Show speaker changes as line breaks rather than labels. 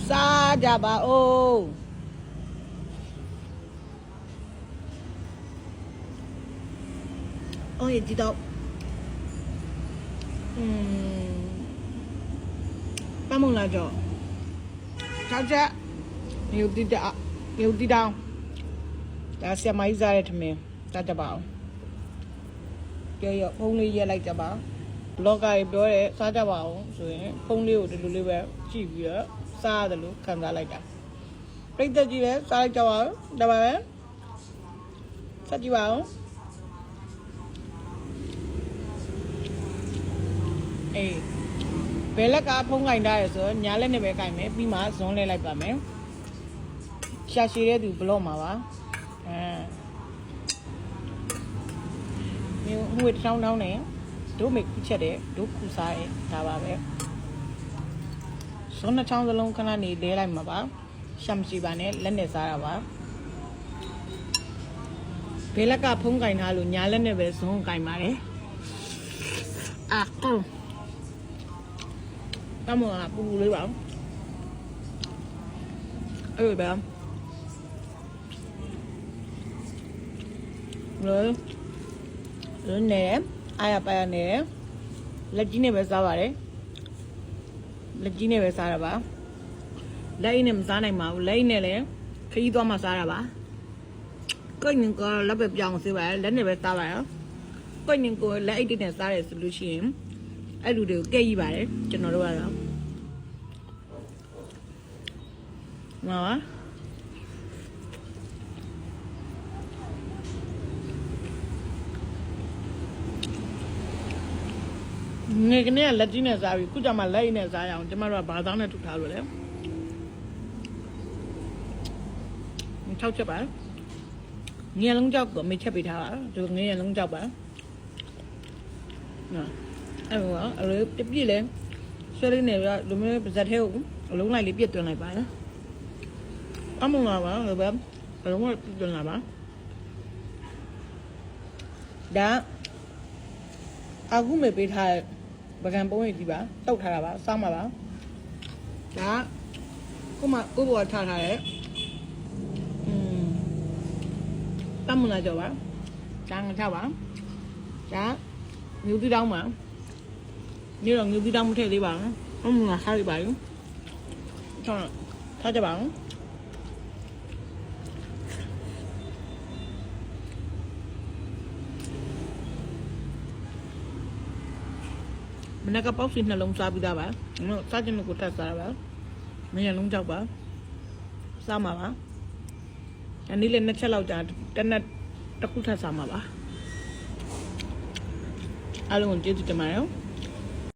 စားကြပါဦးအော်ရဒီတော့ပတ်မလာကြောချောက်ချက်မြို့တိတောင်းဒါဆရာမကြီးစားတဲ့ထမင်းစားကြပါဦးကြရဖုန်းလေးရက်လိုက်ကြပါဘလော့ဂါတွေပြောတယ်စားကြပါဦးဆိုရင်ဖုန်းလေးကိုဒီလိုလေးပဲကြည့်ပြီးတော့စားရတယ်လို့ခံစားလိုက်တာပြိတ္တကြီးပဲစားလိုက်ကြပါဦးဒါပါပဲစားကြည့်ပါဦးအေးဘယ်လက်ကဖုန်းကင်ထားရဆိုညာလက်နဲ့ပဲကင်မယ်ပြီးမှဇွန်းလဲလိုက်ပါမယ်ရှာရှည်တဲ့သူဘလော့မှာပါမြို့ဟိုတောင်းနဲ့တို့မိခုချက်တဲ့တို့ခုစားရဲ့ဒါပါပဲဇွန်းနှချောင်းစလုံးခဏနေလဲလိုက်မှာပါရှမ်းစီပါနဲ့လက်နဲ့စားတာပါဘယ်လက်ကဖုန်းကင်ထားလို့ညာလက်နဲ့ပဲဇွန်းကင်ပါတယ်ကောတမကပူလေးပါအဲ့ဒါလို့နဲ့အားရပါရနဲ့လက်ကြီးနဲ့ပဲစားပါတယ်လက်ကြီးနဲ့ပဲစားတာပါလက်အိနဲ့မစားနိုင်ပါဘူးလက်အိနဲ့လည်းခရီးသွားမှစားတာပါကိုယ့်ငင်ကလက်ပဲပြောင်းစေပါလက်နဲ့ပဲစားပါရောကိုယ့်ငင်ကိုလက်အိနဲ့စားတယ်ဆိုလို့ရှိရင်အဲ့လူတွေကိုကဲ့ကြီးပါတယ်ကျွန်တော်တို့ကတော့နော်ငယ်ကနေလက်ကြီးနဲ့စားပြီးခုကျမှလက်အိနဲ့စားရအောင်ကျမတို့ကဘာသားနဲ့ထုတ်ထားလို့လဲ၆ချက်ပါငယ်လုံးကြောက်ကိုမေးချက်ပေးထားပါဒီငယ်လုံးကြောက်ပါနော်အဲ့တော့အလိုပြည့်လဲဆွဲလေးနဲ့လူမျိုးပါဇက်ထဲကိုအလုံးလိုက်လေးပြည့်သွင်းလိုက်ပါနော်အမုံလာပါဘယ်ဘလုံးကပြည့်သွင်းလာပါဒါအခုမေပေးထားပကံပုံးရည်ဒီပါတောက်ထားတာပါစောင်းပါပါဒါကိုဘောထားထားရဲ့တမလာကြောပါဒါငါချပါဒါမြို့တိတောင်းပါမြို့တော်မြို့တိတောင်းမထည့်သေးပါဘူးအမငါထားလိုက်ပါဘူးထားကြပါဦးမနက်ကပေါက်စီနှလုံးစားပြီးသားပါစားခြင်းကိုထပ်စားတာပါမင်းရလုံးကြောက်ပါစားမှာပါအနည်းလေးနှစ်ချက်လောက်ကြာတနက်တစ်ခုထပ်စားမှာပါအားလုံးကိုကျေးဇူးတင်ပါတယ်